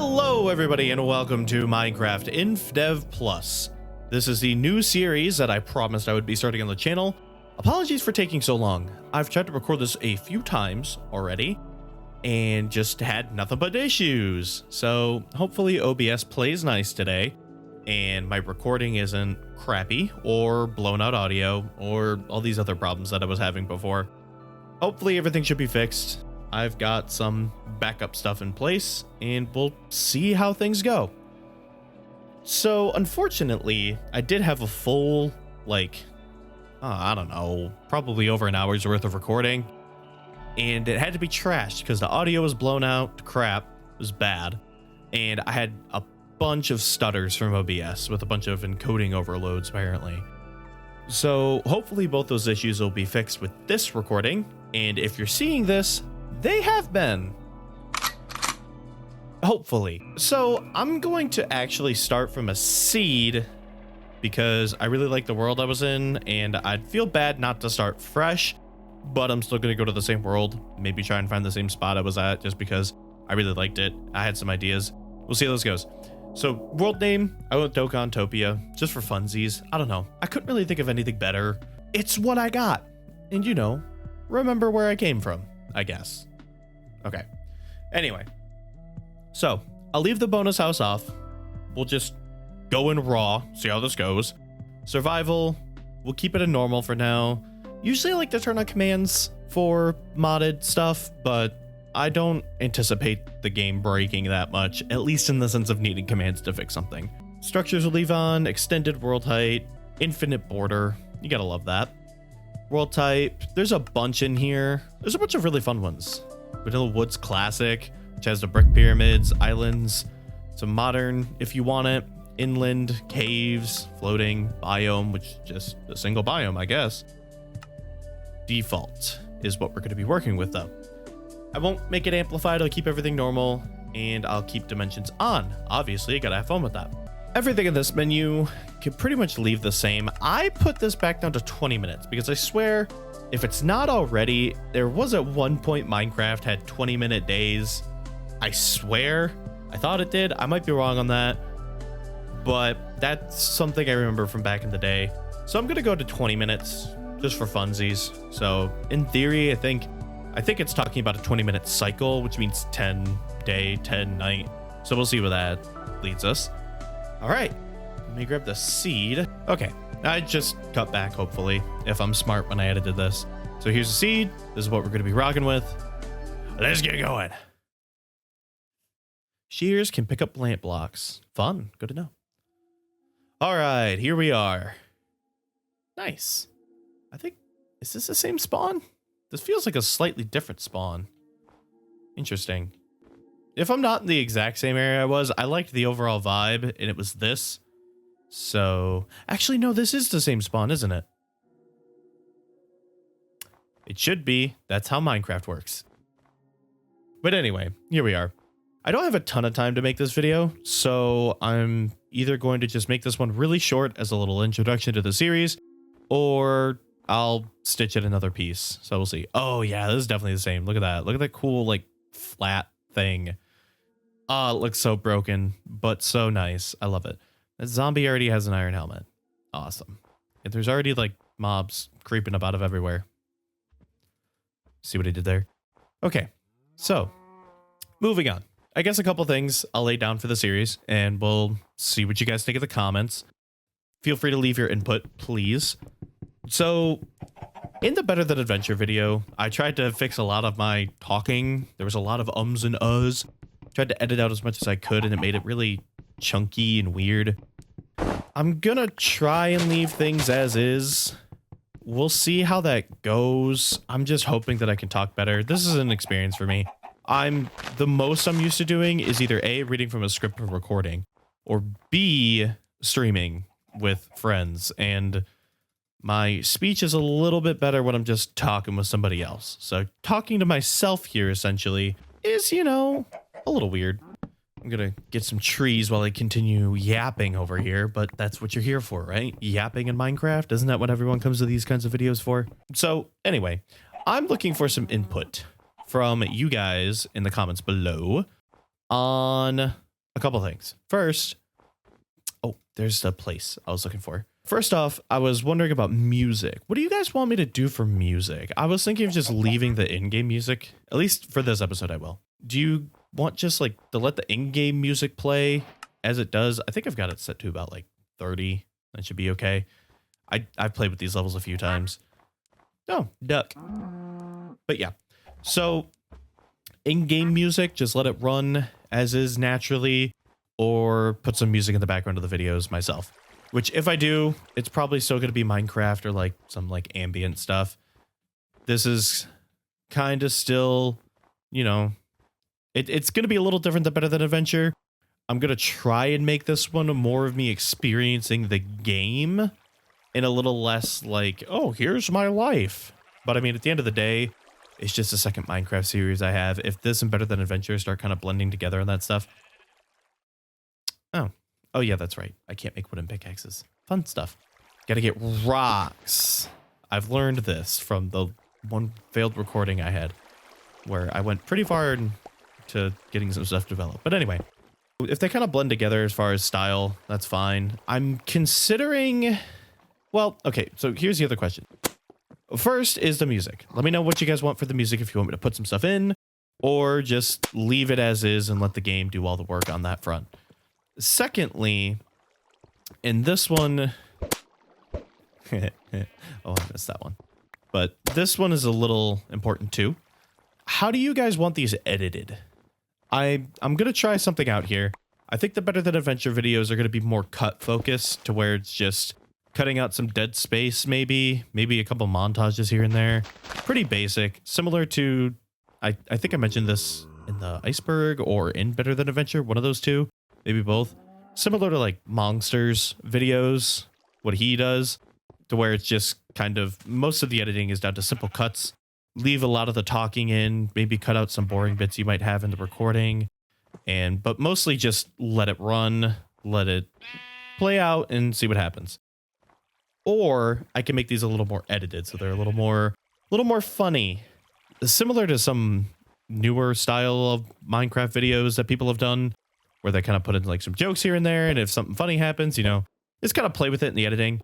Hello everybody and welcome to Minecraft Infdev Plus. This is the new series that I promised I would be starting on the channel. Apologies for taking so long. I've tried to record this a few times already and just had nothing but issues. So hopefully OBS plays nice today and my recording isn't crappy or blown out audio or all these other problems that I was having before. Hopefully everything should be fixed. I've got some backup stuff in place and we'll see how things go. So unfortunately, I did have a full, I don't know, probably over an hour's worth of recording, and it had to be trashed because the audio was blown out to crap. It was bad. And I had a bunch of stutters from OBS with a bunch of encoding overloads apparently. So hopefully both those issues will be fixed with this recording. And if you're seeing this, they have been. Hopefully. So I'm going to actually start from a seed because I really like the world I was in and I'd feel bad not to start fresh, but I'm still going to go to the same world, maybe try and find the same spot I was at just because I really liked it. I had some ideas. We'll see how this goes. So world name, I went Dokontopia just for funsies. I don't know. I couldn't really think of anything better. It's what I got. And you know, remember where I came from, I guess. Okay. Anyway. So, I'll leave the bonus house off. We'll just go in raw, see how this goes. Survival, we'll keep it in normal for now. Usually I like to turn on commands for modded stuff, but I don't anticipate the game breaking that much, at least in the sense of needing commands to fix something. Structures will leave on, extended world height, infinite border. You gotta love that. World type, there's a bunch in here. There's a bunch of really fun ones. Vanilla Woods Classic, which has the brick pyramids, islands, some modern if you want it, inland, caves, floating, biome, which is just a single biome, I guess. Default is what we're going to be working with though. I won't make it amplified, I'll keep everything normal, and I'll keep dimensions on. Obviously, you gotta have fun with that. Everything in this menu can pretty much leave the same. I put this back down to 20 minutes because I swear, if it's not already, there was at one point Minecraft had 20-minute days. I swear. I thought it did. I might be wrong on that. But that's something I remember from back in the day. So I'm going to go to 20 minutes just for funsies. So in theory, I think it's talking about a 20-minute cycle, which means 10 day, 10 night. So we'll see where that leads us. All right. Let me grab the seed. Okay. I just cut back, hopefully, if I'm smart when I edited this. So here's the seed. This is what we're going to be rocking with. Let's get going. Shears can pick up plant blocks. Fun. Good to know. All right, here we are. Nice. I think, is this the same spawn? This feels like a slightly different spawn. Interesting. If I'm not in the exact same area I liked the overall vibe, and it was this. So, actually, no, this is the same spawn, isn't it? It should be. That's how Minecraft works. But anyway, here we are. I don't have a ton of time to make this video, so I'm either going to just make this one really short as a little introduction to the series, or I'll stitch it another piece. So we'll see. Oh yeah, this is definitely the same. Look at that. Look at that cool, like, flat thing. Oh, it looks so broken, but so nice. I love it. That zombie already has an iron helmet. Awesome. And there's already, like, mobs creeping up out of everywhere. See what I did there? Okay, so moving on. I guess a couple things I'll lay down for the series, and we'll see what you guys think of the comments. Feel free to leave your input, please. So, in the Better Than Adventure video, I tried to fix a lot of my talking. There was a lot of ums and uhs. Tried to edit out as much as I could, and it made it really chunky and weird. I'm gonna try and leave things as is. We'll see how that goes. I'm just hoping that I can talk better. This is an experience for me. The most I'm used to doing is either A, reading from a script or recording, or B, streaming with friends. And my speech is a little bit better when I'm just talking with somebody else. So talking to myself here essentially is, you know, a little weird. I'm gonna get some trees while I continue yapping over here, but that's what you're here for, right? Yapping in Minecraft? Isn't that what everyone comes to these kinds of videos for? So anyway, I'm looking for some input from you guys in the comments below on a couple things. First, oh, there's the place I was looking for. First off, I was wondering about music. What do you guys want me to do for music? I was thinking of just leaving the in-game music. At least for this episode, I will. Do you want just like to let the in-game music play as it does? I think I've got it set to about like 30. That should be okay. I've played with these levels a few times. Oh, duck. But yeah, so in-game music, just let it run as is naturally, or put some music in the background of the videos myself. Which if I do, it's probably still going to be Minecraft or like some like ambient stuff. This is kind of still, you know, it's going to be a little different than Better Than Adventure. I'm going to try and make this one more of me experiencing the game and a little less like, oh, here's my life. But I mean, at the end of the day, it's just a second Minecraft series I have. If this and Better Than Adventure start kind of blending together and that stuff. Oh yeah, that's right. I can't make wooden pickaxes. Fun stuff. Gotta get rocks. I've learned this from the one failed recording I had where I went pretty far into getting some stuff developed. But anyway, if they kind of blend together as far as style, that's fine. I'm considering... Well, okay, so here's the other question. First is the music. Let me know what you guys want for the music, if you want me to put some stuff in, or just leave it as is and let the game do all the work on that front. Secondly, in this one... oh, I missed that one. But this one is a little important too. How do you guys want these edited? I'm going to try something out here. I think the Better Than Adventure videos are going to be more cut focused, to where it's just cutting out some dead space, maybe a couple montages here and there. Pretty basic, similar to, I think I mentioned this in the Iceberg or in Better Than Adventure, one of those two, maybe both. Similar to like Monsters videos, what he does, to where it's just kind of, most of the editing is down to simple cuts. Leave a lot of the talking in, maybe cut out some boring bits you might have in the recording, but mostly just let it run, let it play out and see what happens. Or I can make these a little more edited, so they're a little more funny, similar to some newer style of Minecraft videos that people have done, where they kind of put in like some jokes here and there, and if something funny happens, you know, just kind of play with it in the editing.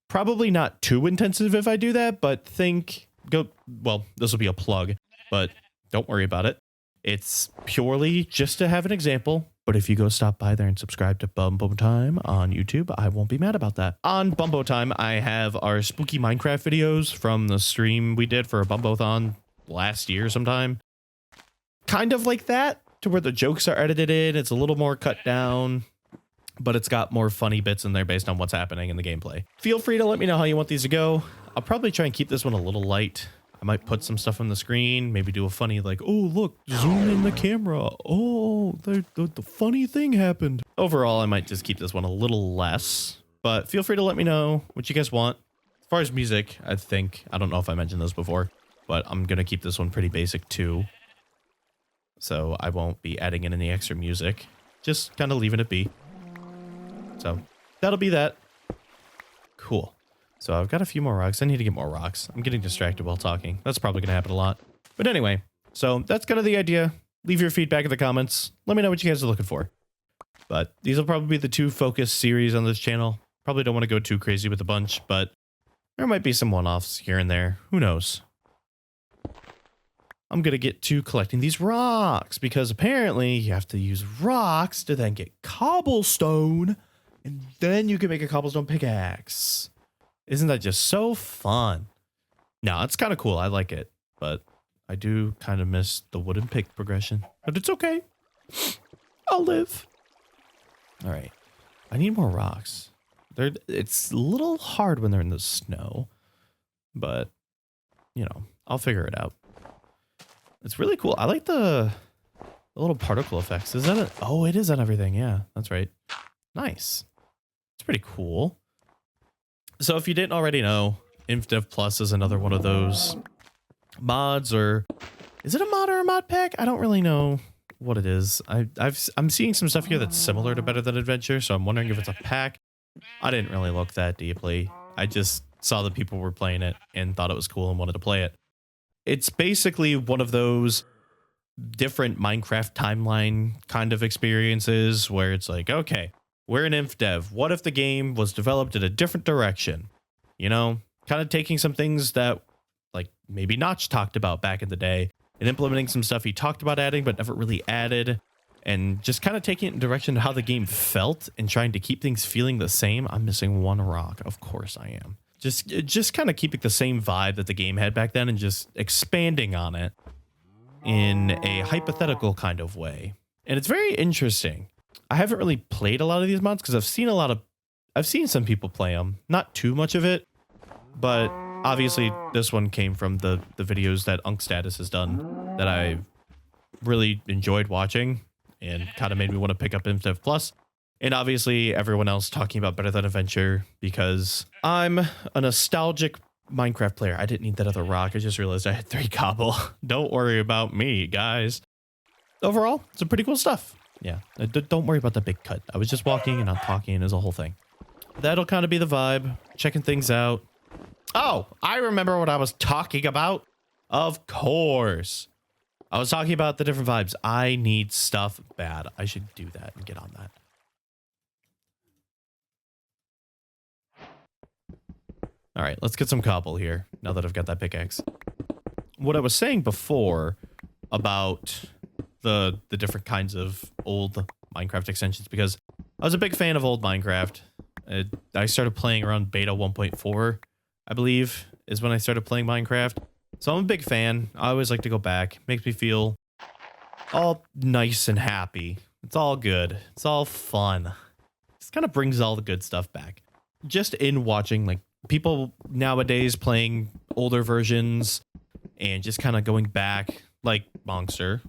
Probably not too intensive if I do that, but well, this will be a plug, but don't worry about it. It's purely just to have an example. But if you go stop by there and subscribe to Bumbo Time on YouTube, I won't be mad about that. On Bumbo Time, I have our spooky Minecraft videos from the stream we did for a Bumbo-thon last year sometime. Kind of like that, to where the jokes are edited in. It's a little more cut down, but it's got more funny bits in there based on what's happening in the gameplay. Feel free to let me know how you want these to go. I'll probably try and keep this one a little light. I might put some stuff on the screen, maybe do a funny like, oh, look, zoom in the camera. Oh, the funny thing happened. Overall, I might just keep this one a little less, but feel free to let me know what you guys want. As far as music, I don't know if I mentioned this before, but I'm going to keep this one pretty basic too. So I won't be adding in any extra music, just kind of leaving it be. So that'll be that. Cool. So I've got a few more rocks. I need to get more rocks. I'm getting distracted while talking. That's probably going to happen a lot. But anyway, so that's kind of the idea. Leave your feedback in the comments. Let me know what you guys are looking for. But these will probably be the two focus series on this channel. Probably don't want to go too crazy with a bunch, but there might be some one-offs here and there. Who knows? I'm going to get to collecting these rocks, because apparently you have to use rocks to then get cobblestone, and then you can make a cobblestone pickaxe. Isn't that just so fun? No, it's kind of cool. I like it, but I do kind of miss the wooden pick progression, but it's okay. I'll live. All right. I need more rocks. It's a little hard when they're in the snow, but you know, I'll figure it out. It's really cool. I like the little particle effects. Is that it? Oh, it is on everything. Yeah, that's right. Nice. It's pretty cool. So if you didn't already know, Infdev Plus is another one of those mods, or is it a mod or a mod pack? I don't really know what it is. I'm seeing some stuff here that's similar to Better Than Adventure, so I'm wondering if it's a pack. I didn't really look that deeply. I just saw that people were playing it and thought it was cool and wanted to play it. It's basically one of those different Minecraft timeline kind of experiences where it's like, okay, we're in Infdev. What if the game was developed in a different direction? You know, kind of taking some things that like maybe Notch talked about back in the day and implementing some stuff he talked about adding but never really added, and just kind of taking it in direction of how the game felt and trying to keep things feeling the same. I'm missing one rock. Of course I am. Just kind of keeping the same vibe that the game had back then and just expanding on it in a hypothetical kind of way. And it's very interesting. I haven't really played a lot of these mods because I've seen some people play them, not too much of it, but obviously this one came from the videos that Status has done that I really enjoyed watching and kind of made me want to pick up Infdev Plus. And obviously everyone else talking about Better Than Adventure because I'm a nostalgic Minecraft player. I didn't need that other rock. I just realized I had 3 cobble. Don't worry about me, guys. Overall, some pretty cool stuff. Yeah, don't worry about the big cut. I was just walking and not talking as a whole thing. That'll kind of be the vibe. Checking things out. Oh, I remember what I was talking about. Of course. I was talking about the different vibes. I need stuff bad. I should do that and get on that. All right, let's get some cobble here now that I've got that pickaxe. What I was saying before about the different kinds of old Minecraft extensions, because I was a big fan of old Minecraft. I started playing around beta 1.4, I believe, is when I started playing Minecraft. So I'm a big fan. I always like to go back. Makes me feel all nice and happy. It's all good. It's all fun. This kind of brings all the good stuff back. Just in watching like people nowadays playing older versions and just kind of going back, like Monster.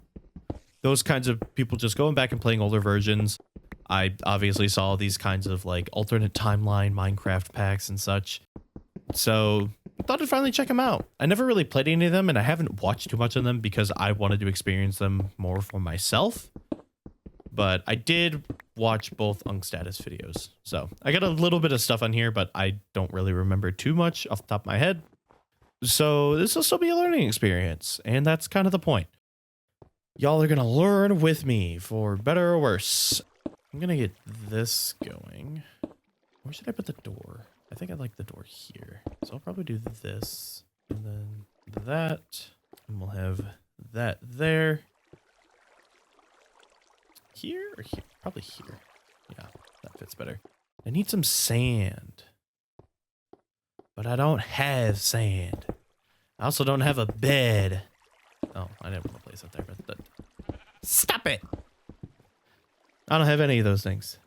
Those kinds of people just going back and playing older versions. I obviously saw these kinds of like alternate timeline Minecraft packs and such. So I thought I'd finally check them out. I never really played any of them and I haven't watched too much of them because I wanted to experience them more for myself. But I did watch both Status videos. So I got a little bit of stuff on here, but I don't really remember too much off the top of my head. So this will still be a learning experience. And that's kind of the point. Y'all are going to learn with me for better or worse. I'm going to get this going. Where should I put the door? I think I like the door here. So I'll probably do this and then that. And we'll have that there. Here or here? Probably here. Yeah, that fits better. I need some sand. But I don't have sand. I also don't have a bed. Oh, I didn't want to place it there, but stop it! I don't have any of those things.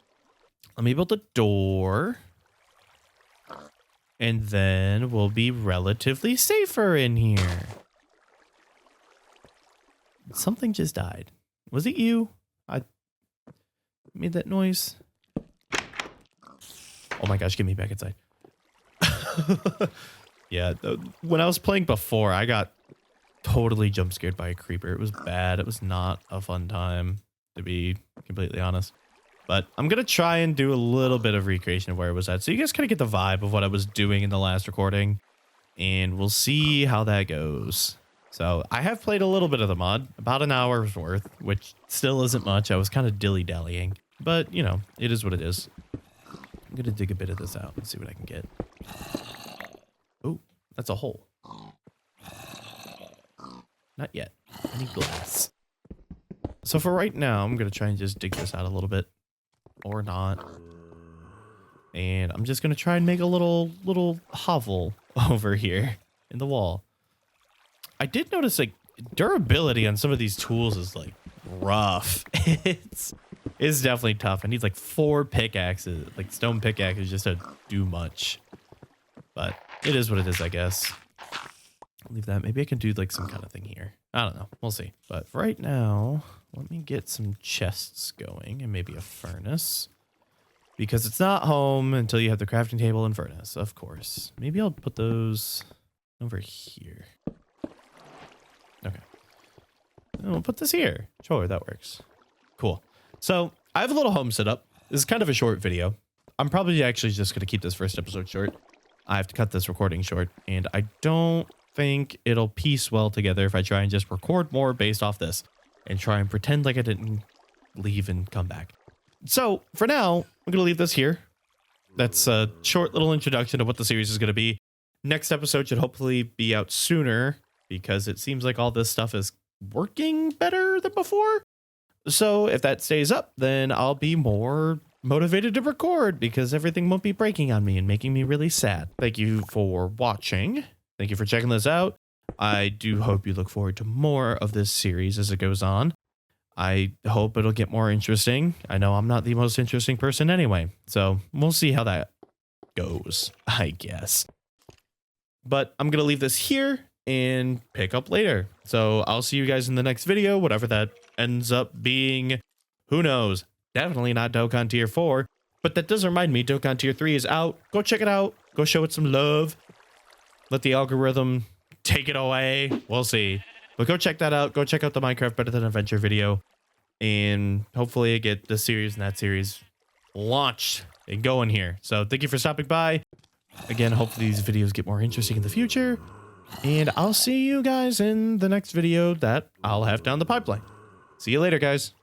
Let me build a door. And then we'll be relatively safer in here. Something just died. Was it you? I made that noise. Oh my gosh, get me back inside. Yeah, when I was playing before, I got totally jump scared by a creeper. It was bad. It was not a fun time, to be completely honest. But I'm going to try and do a little bit of recreation of where I was at. So you guys kind of get the vibe of what I was doing in the last recording. And we'll see how that goes. So I have played a little bit of the mod, about an hour's worth, which still isn't much. I was kind of dilly-dallying. But, you know, it is what it is. I'm going to dig a bit of this out and see what I can get. Oh, that's a hole. Not yet. I need glass. So for right now, I'm going to try and just dig this out a little bit. Or not. And I'm just going to try and make a little hovel over here in the wall. I did notice like durability on some of these tools is like rough. It's definitely tough. I need like 4 pickaxes, like stone pickaxes just to do much. But it is what it is, I guess. Leave that. Maybe I can do like some kind of thing here. I don't know. We'll see. But for right now, let me get some chests going and maybe a furnace. Because it's not home until you have the crafting table and furnace, of course. Maybe I'll put those over here. Okay. And we'll put this here. Sure, that works. Cool. So I have a little home set up. This is kind of a short video. I'm probably actually just going to keep this first episode short. I have to cut this recording short. And I don't think it'll piece well together if I try and just record more based off this. and try and pretend like I didn't leave and come back. So for now, I'm going to leave this here. That's a short little introduction to what the series is going to be. Next episode should hopefully be out sooner because it seems like all this stuff is working better than before. So if that stays up, then I'll be more motivated to record because everything won't be breaking on me and making me really sad. Thank you for watching. Thank you for checking this out. I do hope you look forward to more of this series as it goes on. I hope it'll get more interesting. I know I'm not the most interesting person anyway, so we'll see how that goes, I guess. But I'm going to leave this here and pick up later. So I'll see you guys in the next video, whatever that ends up being. Who knows? Definitely not Dokkan Tier 4. But that does remind me, Dokkan Tier 3 is out. Go check it out. Go show it some love. Let the algorithm take it away. We'll see. But go check that out. Go check out the Minecraft Better Than Adventure video. And hopefully I get this series and that series launched and going here. So thank you for stopping by. Again, hopefully these videos get more interesting in the future. And I'll see you guys in the next video that I'll have down the pipeline. See you later, guys.